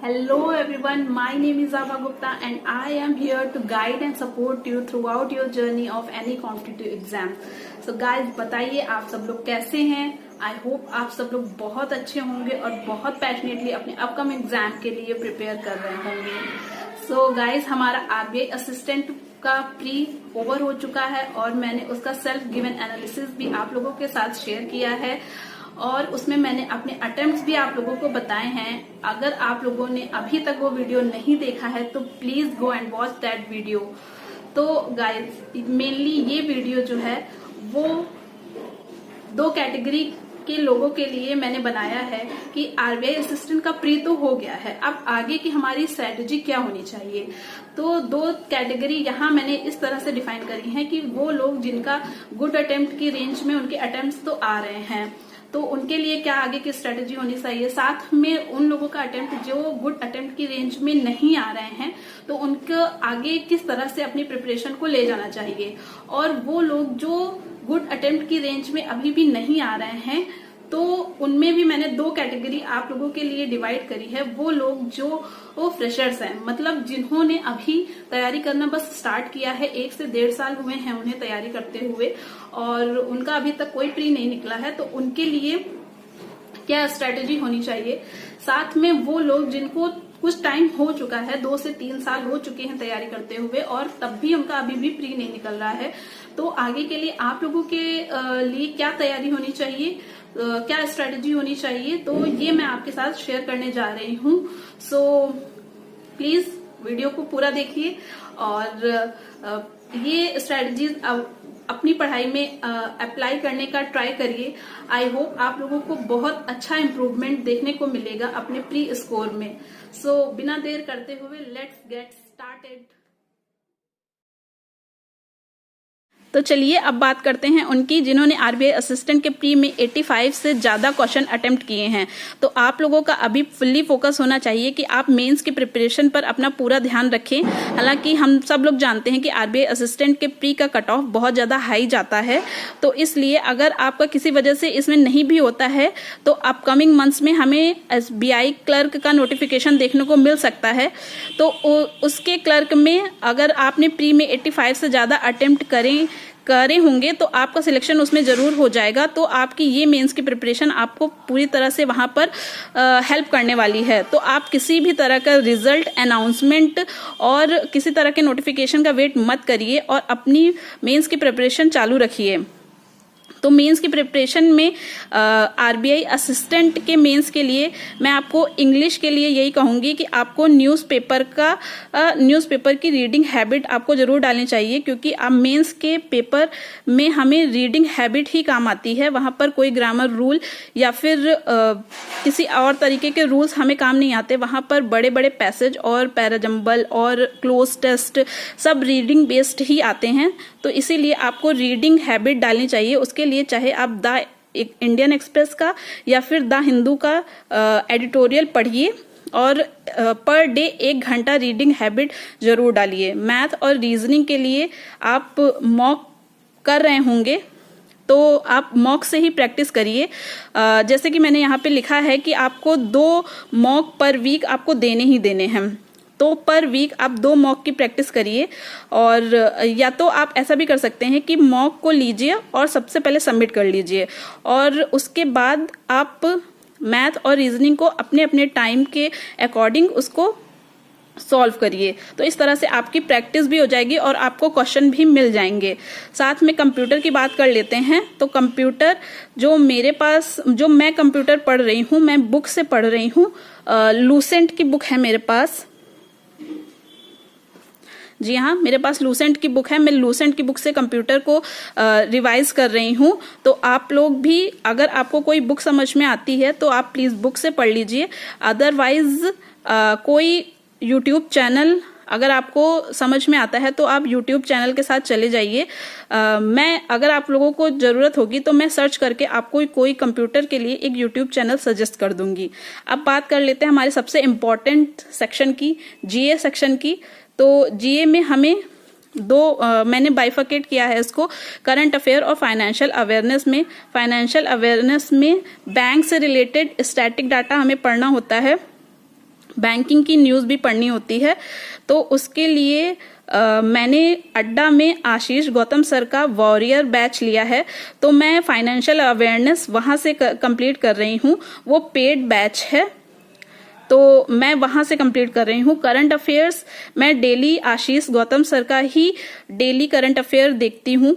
Hello everyone, my name is Ava Gupta and I am here to guide and support you throughout your journey of any competitive exam. So guys, बताइए आप सब लोग कैसे हैं? I hope आप सब लोग बहुत अच्छे होंगे और बहुत पैशनेटली अपने अपकमिंग एग्जाम के लिए प्रिपेयर कर रहे होंगे. सो गाइज, हमारा आरबीआई असिस्टेंट का प्री ओवर हो चुका है और मैंने उसका सेल्फ गिवन एनालिसिस भी आप लोगों के साथ शेयर किया है और उसमें मैंने अपने अटेम्प्ट्स भी आप लोगों को बताए हैं. अगर आप लोगों ने अभी तक वो वीडियो नहीं देखा है तो please go and watch that video. तो गाइज, मेनली ये वीडियो जो है वो दो कैटेगरी के लोगों के लिए मैंने बनाया है कि आरबीआई असिस्टेंट का प्री तो हो गया है, अब आगे की हमारी स्ट्रेटेजी क्या होनी चाहिए. तो दो कैटेगरी यहाँ मैंने इस तरह से डिफाइन करी है कि वो लोग जिनका गुड अटेम्प्ट की रेंज में उनके अटेम्प्ट्स तो आ रहे हैं, तो उनके लिए क्या आगे की स्ट्रेटेजी होनी चाहिए. साथ में उन लोगों का अटेम्प्ट जो गुड अटेम्प्ट की रेंज में नहीं आ रहे हैं तो उनको आगे किस तरह से अपनी प्रिपरेशन को ले जाना चाहिए. और वो लोग जो गुड अटेम्प्ट की रेंज में अभी भी नहीं आ रहे हैं तो उनमें भी मैंने दो कैटेगरी आप लोगों के लिए डिवाइड करी है. वो लोग जो वो फ्रेशर्स हैं, मतलब जिन्होंने अभी तैयारी करना बस स्टार्ट किया है, 1 से 1.5 साल हुए हैं उन्हें तैयारी करते हुए और उनका अभी तक कोई प्री नहीं निकला है, तो उनके लिए क्या स्ट्रेटेजी होनी चाहिए. साथ में वो लोग जिनको कुछ टाइम हो चुका है, 2 से 3 साल हो चुके हैं तैयारी करते हुए और तब भी उनका अभी भी प्री नहीं निकल रहा है, तो आगे के लिए आप लोगों के लिए क्या तैयारी होनी चाहिए, क्या स्ट्रेटेजी होनी चाहिए, तो ये मैं आपके साथ शेयर करने जा रही हूँ. सो प्लीज वीडियो को पूरा देखिए और ये स्ट्रेटेजीज अपनी पढ़ाई में अप्लाई करने का ट्राई करिए. आई होप आप लोगों को बहुत अच्छा इम्प्रूवमेंट देखने को मिलेगा अपने प्री स्कोर में. सो बिना देर करते हुए लेट्स गेट स्टार्टेड. तो चलिए अब बात करते हैं उनकी जिन्होंने आरबीआई असिस्टेंट के प्री में 85 से ज्यादा क्वेश्चन अटेम्प्ट किए हैं. तो आप लोगों का अभी फुल्ली फोकस होना चाहिए कि आप मेंस की प्रिपरेशन पर अपना पूरा ध्यान रखें. हालांकि हम सब लोग जानते हैं कि आरबीआई असिस्टेंट के प्री का कट ऑफ बहुत ज्यादा हाई जाता है, तो इसलिए अगर आपका किसी वजह से इसमें नहीं भी होता है तो अपकमिंग मंथ्स में हमें एसबीआई क्लर्क का नोटिफिकेशन देखने को मिल सकता है. तो उसके क्लर्क में अगर आपने प्री में 85 से ज्यादा अटेम्प्ट करे होंगे तो आपका सिलेक्शन उसमें जरूर हो जाएगा. तो आपकी ये मेंस की प्रिपरेशन आपको पूरी तरह से वहां पर हेल्प करने वाली है. तो आप किसी भी तरह का रिजल्ट अनाउंसमेंट और किसी तरह के नोटिफिकेशन का वेट मत करिए और अपनी मेंस की प्रिपरेशन चालू रखिए. तो मेंस की प्रिपरेशन में आरबीआई असिस्टेंट के मेंस के लिए मैं आपको इंग्लिश के लिए यही कहूंगी कि आपको न्यूज़पेपर की रीडिंग हैबिट आपको जरूर डालनी चाहिए, क्योंकि आप मेंस के पेपर में हमें रीडिंग हैबिट ही काम आती है. वहां पर कोई ग्रामर रूल या फिर किसी और तरीके के रूल्स हमें काम नहीं आते. वहां पर बड़े बड़े पैसेज और पैराजम्बल और क्लोज टेस्ट सब रीडिंग बेस्ड ही आते हैं. तो इसीलिए आपको रीडिंग हैबिट डालनी चाहिए. उसके लिए चाहे आप द इंडियन एक्सप्रेस का या फिर द हिंदू का एडिटोरियल पढ़िए और पर डे 1 घंटा रीडिंग हैबिट जरूर डालिए. मैथ और रीजनिंग के लिए आप मॉक कर रहे होंगे तो आप मॉक से ही प्रैक्टिस करिए. जैसे कि मैंने यहाँ पे लिखा है कि आपको 2 मॉक पर वीक आपको देने ही देने हैं. तो पर वीक आप 2 मॉक की प्रैक्टिस करिए. और या तो आप ऐसा भी कर सकते हैं कि मॉक को लीजिए और सबसे पहले सबमिट कर लीजिए और उसके बाद आप मैथ और रीजनिंग को अपने अपने टाइम के अकॉर्डिंग उसको सॉल्व करिए. तो इस तरह से आपकी प्रैक्टिस भी हो जाएगी और आपको क्वेश्चन भी मिल जाएंगे. साथ में कंप्यूटर की बात कर लेते हैं. तो कंप्यूटर जो मैं कंप्यूटर पढ़ रही हूँ, मैं बुक से पढ़ रही हूँ. लूसेंट की बुक है मेरे पास. जी हाँ, मेरे पास लूसेंट की बुक है. मैं लूसेंट की बुक से कंप्यूटर को रिवाइज कर रही हूँ. तो आप लोग भी अगर आपको कोई बुक समझ में आती है तो आप प्लीज बुक से पढ़ लीजिए. अदरवाइज कोई यूट्यूब चैनल अगर आपको समझ में आता है तो आप यूट्यूब चैनल के साथ चले जाइए. मैं अगर आप लोगों को जरूरत होगी तो मैं सर्च करके आपको कोई कंप्यूटर के लिए एक यूट्यूब चैनल सजेस्ट कर दूंगी. अब बात कर लेते हैं हमारे सबसे इम्पोर्टेंट सेक्शन की, जीए सेक्शन की. तो जीए में हमें मैंने बाइफर्केट किया है इसको करंट अफेयर और फाइनेंशियल अवेयरनेस में. फाइनेंशियल अवेयरनेस में बैंक से रिलेटेड स्टैटिक डाटा हमें पढ़ना होता है. बैंकिंग की न्यूज़ भी पढ़नी होती है। तो उसके लिए मैंने अड्डा में आशीष गौतम सर का वॉरियर बैच लिया है, तो मैं फाइनेंशियल अवेयरनेस वहाँ से कंप्लीट कर रही हूँ। वो पेड बैच है, तो मैं वहाँ से कंप्लीट कर रही हूँ। करंट अफेयर्स मैं डेली आशीष गौतम सर का ही डेली करंट अफेयर देखती हूँ,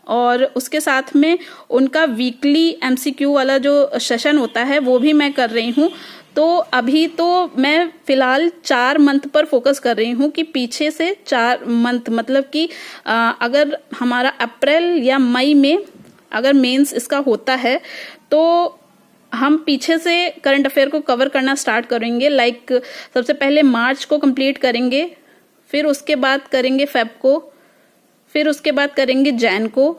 और उसके साथ में उनका वीकली एमसीक्यू वाला जो सेशन होता है वो भी मैं कर रही हूँ। तो अभी तो मैं फिलहाल 4 मंथ पर फोकस कर रही हूँ कि पीछे से 4 मंथ मतलब कि अगर हमारा अप्रैल या मई में अगर मेंस इसका होता है तो हम पीछे से करंट अफेयर को कवर करना स्टार्ट करेंगे। लाइक सबसे पहले मार्च को कंप्लीट करेंगे, फिर उसके बाद करेंगे फेब को, फिर उसके बाद करेंगे जैन को,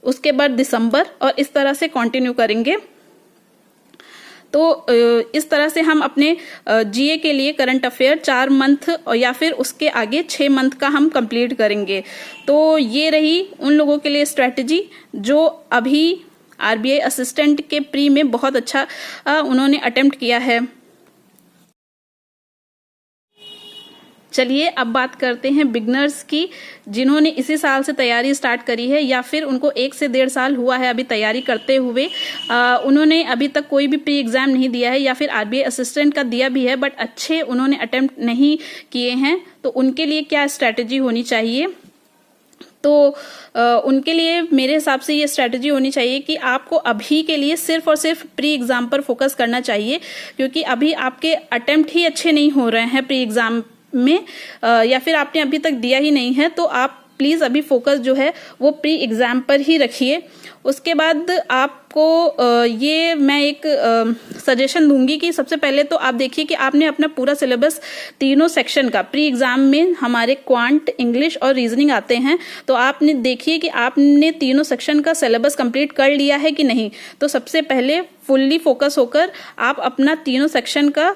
उसके बाद दिसंबर, और इस तरह से कंटिन्यू करेंगे। तो इस तरह से हम अपने जीए के लिए करंट अफेयर 4 मंथ या फिर उसके आगे 6 मंथ का हम कंप्लीट करेंगे। तो ये रही उन लोगों के लिए स्ट्रेटजी जो अभी आरबीआई असिस्टेंट के प्री में बहुत अच्छा उन्होंने अटेम्प्ट किया है। चलिए अब बात करते हैं बिगनर्स की, जिन्होंने इसी साल से तैयारी स्टार्ट करी है या फिर उनको 1 से 1.5 साल हुआ है अभी तैयारी करते हुए। उन्होंने अभी तक कोई भी प्री एग्जाम नहीं दिया है या फिर आरबीआई असिस्टेंट का दिया भी है बट अच्छे उन्होंने अटेम्प्ट नहीं किए हैं, तो उनके लिए क्या स्ट्रैटेजी होनी चाहिए? तो उनके लिए मेरे हिसाब से ये स्ट्रैटेजी होनी चाहिए कि आपको अभी के लिए सिर्फ और सिर्फ प्री एग्जाम पर फोकस करना चाहिए, क्योंकि अभी आपके अटेम्प्ट ही अच्छे नहीं हो रहे हैं प्री एग्जाम में, या फिर आपने अभी तक दिया ही नहीं है, तो आप प्लीज अभी फोकस जो है वो प्री एग्जाम पर ही रखिए। उसके बाद आपको ये मैं एक सजेशन दूंगी कि सबसे पहले तो आप देखिए कि आपने अपना पूरा सिलेबस तीनों सेक्शन का, प्री एग्जाम में हमारे क्वांट, इंग्लिश और रीजनिंग आते हैं, तो आपने देखिए कि आपने तीनों सेक्शन का सिलेबस कंप्लीट कर लिया है कि नहीं। तो सबसे पहले फुल्ली फोकस होकर आप अपना तीनों सेक्शन का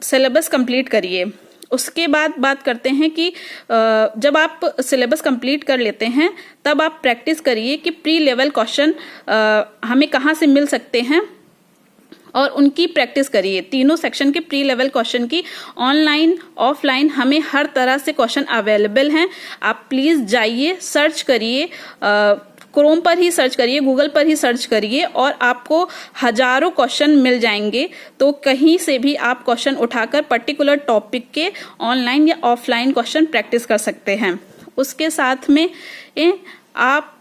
सिलेबस कंप्लीट करिए। उसके बाद बात करते हैं कि जब आप सिलेबस कंप्लीट कर लेते हैं तब आप प्रैक्टिस करिए कि प्री लेवल क्वेश्चन हमें कहाँ से मिल सकते हैं और उनकी प्रैक्टिस करिए। तीनों सेक्शन के प्री लेवल क्वेश्चन की ऑनलाइन ऑफलाइन हमें हर तरह से क्वेश्चन अवेलेबल हैं। आप प्लीज जाइए, सर्च करिए, क्रोम पर ही सर्च करिए, गूगल पर ही सर्च करिए और आपको हजारों क्वेश्चन मिल जाएंगे। तो कहीं से भी आप क्वेश्चन उठाकर पर्टिकुलर टॉपिक के ऑनलाइन या ऑफलाइन क्वेश्चन प्रैक्टिस कर सकते हैं। उसके साथ में आप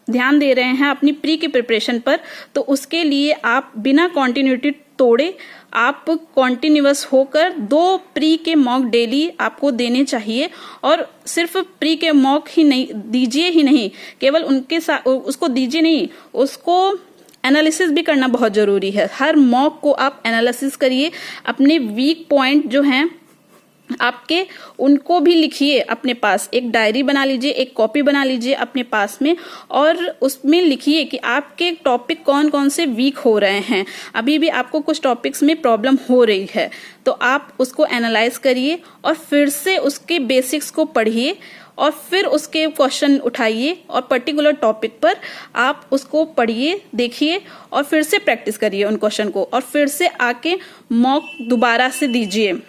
ध्यान दे रहे हैं अपनी प्री की प्रिपरेशन पर, तो उसके लिए आप बिना कॉन्टिन्यूटी तोड़े आप कॉन्टिन्यूअस होकर 2 प्री के मॉक डेली आपको देने चाहिए। और सिर्फ प्री के मॉक ही नहीं दीजिए ही नहीं, केवल उनके साथ उसको दीजिए नहीं, उसको एनालिसिस भी करना बहुत जरूरी है। हर मॉक को आप एनालिसिस करिए, अपने वीक पॉइंट जो हैं आपके उनको भी लिखिए अपने पास। एक डायरी बना लीजिए, एक कॉपी बना लीजिए अपने पास में और उसमें लिखिए कि आपके टॉपिक कौन कौन से वीक हो रहे हैं। अभी भी आपको कुछ टॉपिक्स में प्रॉब्लम हो रही है तो आप उसको एनालाइज करिए और फिर से उसके बेसिक्स को पढ़िए और फिर उसके क्वेश्चन उठाइए और पर्टिकुलर टॉपिक पर आप उसको पढ़िए, देखिए और फिर से प्रैक्टिस करिए उन क्वेश्चन को और फिर से आके मॉक दोबारा से दीजिए।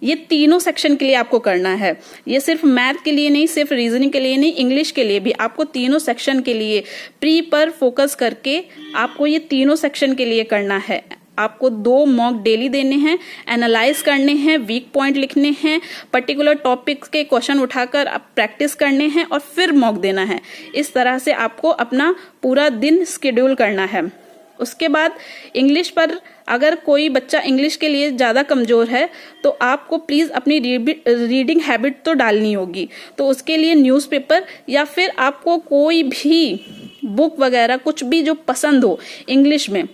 ये तीनों सेक्शन के लिए आपको करना है। ये सिर्फ मैथ के लिए नहीं, सिर्फ रीजनिंग के लिए नहीं, इंग्लिश के लिए भी आपको तीनों सेक्शन के लिए प्री पर फोकस करके आपको ये तीनों सेक्शन के लिए करना है। आपको 2 मॉक डेली देने हैं, एनालाइज करने हैं, वीक पॉइंट लिखने हैं, पर्टिकुलर टॉपिक के क्वेश्चन उठाकर आप प्रैक्टिस करने हैं और फिर मॉक देना है। इस तरह से आपको अपना पूरा दिन शेड्यूल करना है। उसके बाद इंग्लिश पर अगर कोई बच्चा इंग्लिश के लिए ज़्यादा कमज़ोर है तो आपको प्लीज़ अपनी रीडिंग हैबिट तो डालनी होगी। तो उसके लिए न्यूज़पेपर या फिर आपको कोई भी बुक वगैरह कुछ भी जो पसंद हो इंग्लिश में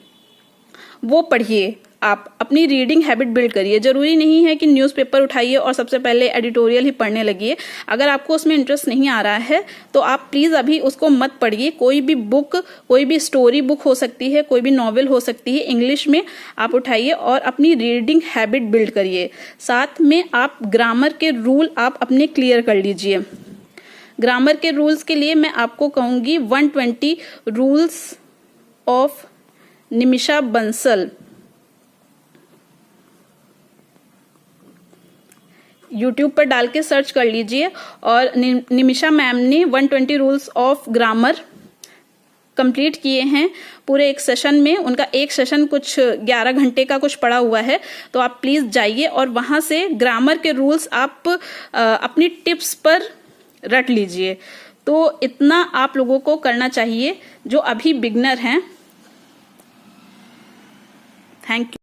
वो पढ़िए। आप अपनी रीडिंग हैबिट बिल्ड करिए। जरूरी नहीं है कि न्यूज़पेपर उठाइए और सबसे पहले एडिटोरियल ही पढ़ने लगिए। अगर आपको उसमें इंटरेस्ट नहीं आ रहा है तो आप प्लीज़ अभी उसको मत पढ़िए। कोई भी बुक, कोई भी स्टोरी बुक हो सकती है, कोई भी नॉवेल हो सकती है, इंग्लिश में आप उठाइए और अपनी रीडिंग हैबिट बिल्ड करिए। साथ में आप ग्रामर के रूल आप अपने क्लियर कर लीजिए। ग्रामर के रूल्स के लिए मैं आपको कहूँगी 120 rules of Nimisha Bansal. YouTube पर डाल के सर्च कर लीजिए। और निमिषा मैम ने 120 रूल्स ऑफ ग्रामर कंप्लीट किए हैं पूरे एक सेशन में। उनका एक सेशन कुछ 11 घंटे का कुछ पड़ा हुआ है, तो आप प्लीज जाइए और वहां से ग्रामर के रूल्स आप अपनी टिप्स पर रट लीजिए। तो इतना आप लोगों को करना चाहिए जो अभी बिगनर हैं। Thank you.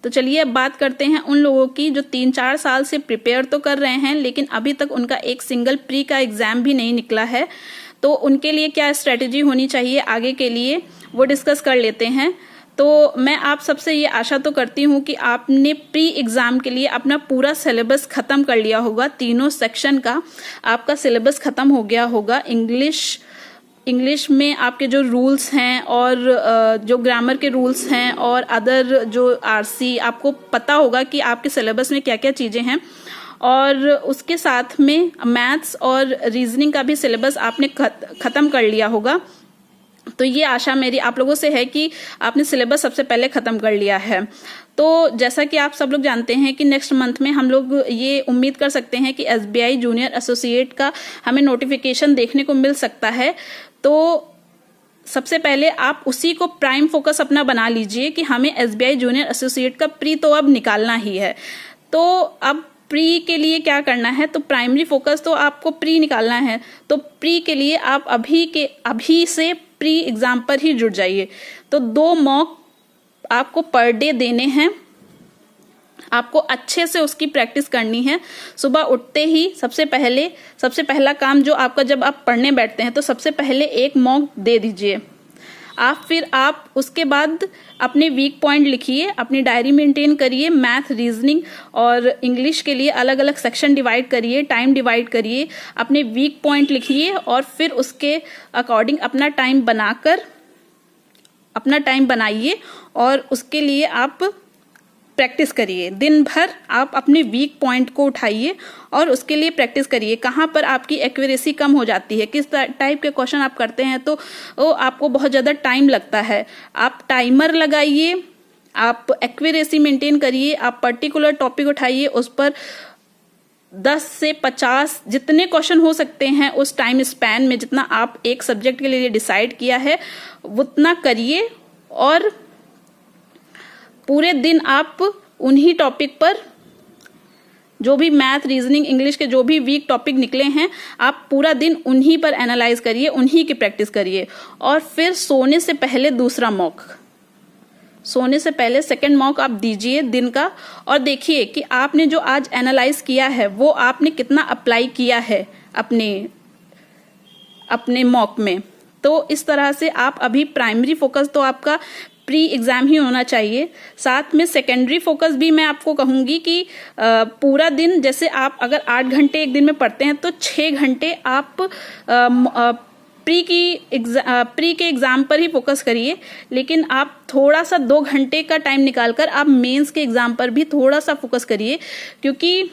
तो चलिए अब बात करते हैं उन लोगों की जो 3-4 साल से प्रिपेयर तो कर रहे हैं लेकिन अभी तक उनका एक सिंगल प्री का एग्जाम भी नहीं निकला है। तो उनके लिए क्या स्ट्रेटेजी होनी चाहिए आगे के लिए, वो डिस्कस कर लेते हैं। तो मैं आप सबसे ये आशा तो करती हूँ कि आपने प्री एग्जाम के लिए अपना पूरा सिलेबस खत्म कर लिया होगा। तीनों सेक्शन का आपका सिलेबस खत्म हो गया होगा। इंग्लिश में आपके जो रूल्स हैं और जो ग्रामर के रूल्स हैं और अदर जो आरसी, आपको पता होगा कि आपके सिलेबस में क्या क्या चीजें हैं। और उसके साथ में मैथ्स और रीजनिंग का भी सिलेबस आपने खत्म कर लिया होगा। तो ये आशा मेरी आप लोगों से है कि आपने सिलेबस सबसे पहले खत्म कर लिया है। तो जैसा कि आप सब लोग जानते हैं कि नेक्स्ट मंथ में हम लोग ये उम्मीद कर सकते हैं कि एसबीआई जूनियर एसोसिएट का हमें नोटिफिकेशन देखने को मिल सकता है। तो सबसे पहले आप उसी को प्राइम फोकस अपना बना लीजिए कि हमें एसबीआई जूनियर एसोसिएट का प्री तो अब निकालना ही है। तो अब प्री के लिए क्या करना है, तो प्राइमरी फोकस तो आपको प्री निकालना है। तो प्री के लिए आप अभी से प्री एग्जाम पर ही जुट जाइए। तो 2 मॉक आपको पर डे देने हैं, आपको अच्छे से उसकी प्रैक्टिस करनी है। सुबह उठते ही सबसे पहला काम जो आपका, जब आप पढ़ने बैठते हैं तो सबसे पहले एक मॉक दे दीजिए। फिर आप उसके बाद अपने वीक पॉइंट लिखिए, अपनी डायरी मेंटेन करिए। मैथ, रीजनिंग और इंग्लिश के लिए अलग अलग सेक्शन डिवाइड करिए, टाइम डिवाइड करिए, अपने वीक पॉइंट लिखिए और फिर उसके अकॉर्डिंग अपना टाइम बनाइए और उसके लिए आप प्रैक्टिस करिए। दिन भर आप अपने वीक पॉइंट को उठाइए और उसके लिए प्रैक्टिस करिए। कहाँ पर आपकी एक्यूरेसी कम हो जाती है, किस टाइप के क्वेश्चन आप करते हैं तो आपको बहुत ज़्यादा टाइम लगता है, आप टाइमर लगाइए, आप एक्यूरेसी मेंटेन करिए। आप पर्टिकुलर टॉपिक उठाइए, उस पर 10 से 50 जितने क्वेश्चन हो सकते हैं उस टाइम स्पैन में, जितना आप एक सब्जेक्ट के लिए डिसाइड किया है उतना करिए। और पूरे दिन आप उन्हीं टॉपिक पर, जो भी मैथ, रीजनिंग, इंग्लिश के जो भी वीक टॉपिक निकले हैं, आप पूरा दिन उन्हीं पर एनालाइज करिए, उन्हीं की प्रैक्टिस करिए। और फिर सोने से पहले दूसरा मॉक, सोने से पहले सेकंड मॉक आप दीजिए दिन का, और देखिए कि आपने जो आज एनालाइज किया है वो आपने कितना अप्लाई किया है अपने मॉक में। तो इस तरह से आप अभी प्राइमरी फोकस तो आपका प्री एग्जाम ही होना चाहिए। साथ में सेकेंडरी फोकस भी मैं आपको कहूंगी कि पूरा दिन, जैसे आप अगर 8 घंटे एक दिन में पढ़ते हैं तो 6 घंटे आप प्री के एग्जाम पर ही फोकस करिए। लेकिन आप थोड़ा सा 2 घंटे का टाइम निकालकर आप मेंस के एग्जाम पर भी थोड़ा सा फोकस करिए, क्योंकि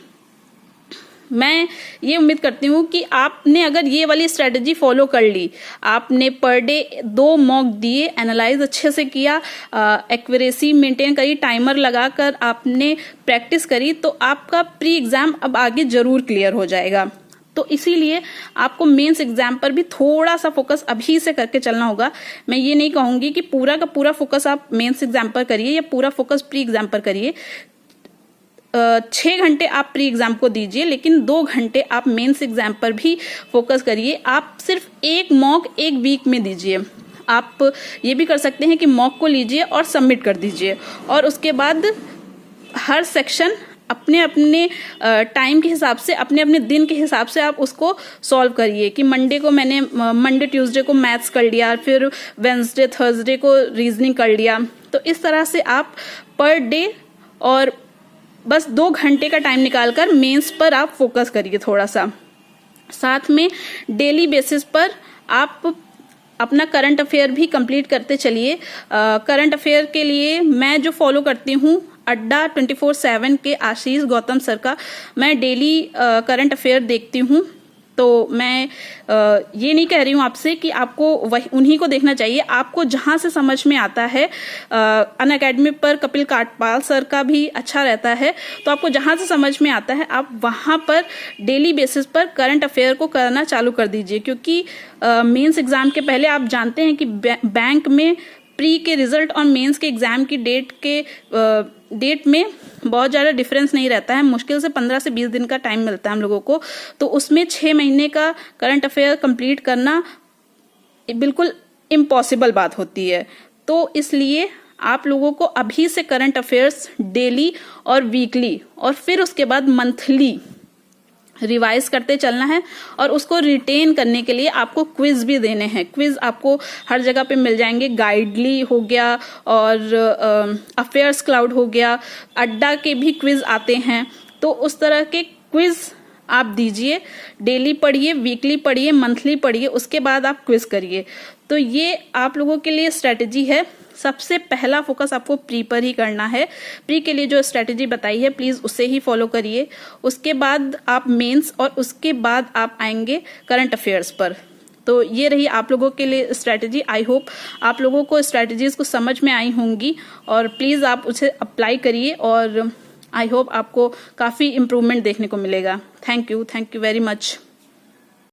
मैं ये उम्मीद करती हूँ कि आपने अगर ये वाली स्ट्रेटजी फॉलो कर ली, आपने पर डे 2 मॉक दिए, एनालाइज अच्छे से किया, एक्यूरेसी मेंटेन करी, टाइमर लगाकर आपने प्रैक्टिस करी, तो आपका प्री एग्जाम अब आगे जरूर क्लियर हो जाएगा। तो इसीलिए आपको मेंस एग्जाम पर भी थोड़ा सा फोकस अभी से करके चलना होगा। मैं ये नहीं कहूंगी कि पूरा का पूरा फोकस आप मेंस एग्जाम पर करिए या पूरा फोकस प्री एग्जाम पर करिए। 6 घंटे आप प्री एग्जाम को दीजिए, लेकिन 2 घंटे आप मेंस एग्जाम पर भी फोकस करिए। आप सिर्फ एक मॉक एक वीक में दीजिए। आप ये भी कर सकते हैं कि मॉक को लीजिए और सबमिट कर दीजिए, और उसके बाद हर सेक्शन अपने अपने टाइम के हिसाब से, अपने अपने दिन के हिसाब से आप उसको सॉल्व करिए। कि मंडे ट्यूसडे को मैथ्स कर लिया, फिर वेंसडे थर्सडे को रीजनिंग कर लिया। तो इस तरह से आप पर डे और बस 2 घंटे का टाइम निकालकर मेंस पर आप फोकस करिए थोड़ा सा। साथ में डेली बेसिस पर आप अपना करंट अफेयर भी कंप्लीट करते चलिए। करंट अफेयर के लिए मैं जो फॉलो करती हूँ, अड्डा 24/7 के आशीष गौतम सर का मैं डेली करंट अफेयर देखती हूँ। तो मैं ये नहीं कह रही हूँ आपसे कि आपको वही उन्हीं को देखना चाहिए। आपको जहां से समझ में आता है, अनअकैडमी पर कपिल काटपाल सर का भी अच्छा रहता है, तो आपको जहां से समझ में आता है आप वहां पर डेली बेसिस पर करंट अफेयर को करना चालू कर दीजिए। क्योंकि मेंस एग्जाम के पहले आप जानते हैं कि बैंक में प्री के रिजल्ट और मेंस के एग्जाम की डेट में बहुत ज़्यादा डिफरेंस नहीं रहता है। मुश्किल से 15 से 20 दिन का टाइम मिलता है हम लोगों को, तो उसमें 6 महीने का करंट अफेयर कंप्लीट करना बिल्कुल इम्पॉसिबल बात होती है। तो इसलिए आप लोगों को अभी से करंट अफेयर्स डेली और वीकली और फिर उसके बाद मंथली रिवाइज करते चलना है। और उसको रिटेन करने के लिए आपको क्विज भी देने हैं। क्विज आपको हर जगह पे मिल जाएंगे, गाइडली हो गया और अफेयर्स क्लाउड हो गया, अड्डा के भी क्विज आते हैं। तो उस तरह के क्विज आप दीजिए, डेली पढ़िए, वीकली पढ़िए, मंथली पढ़िए, उसके बाद आप क्विज करिए। तो ये आप लोगों के लिए स्ट्रेटेजी है। सबसे पहला फोकस आपको प्री पर ही करना है। प्री के लिए जो स्ट्रेटेजी बताई है प्लीज उसे ही फॉलो करिए। उसके बाद आप मेंस और उसके बाद आप आएंगे करंट अफेयर्स पर। तो ये रही आप लोगों के लिए स्ट्रेटेजी। आई होप आप लोगों को स्ट्रेटेजीज को समझ में आई होंगी और प्लीज आप उसे अप्लाई करिए और आई होप आपको काफी इम्प्रूवमेंट देखने को मिलेगा। Thank you very much.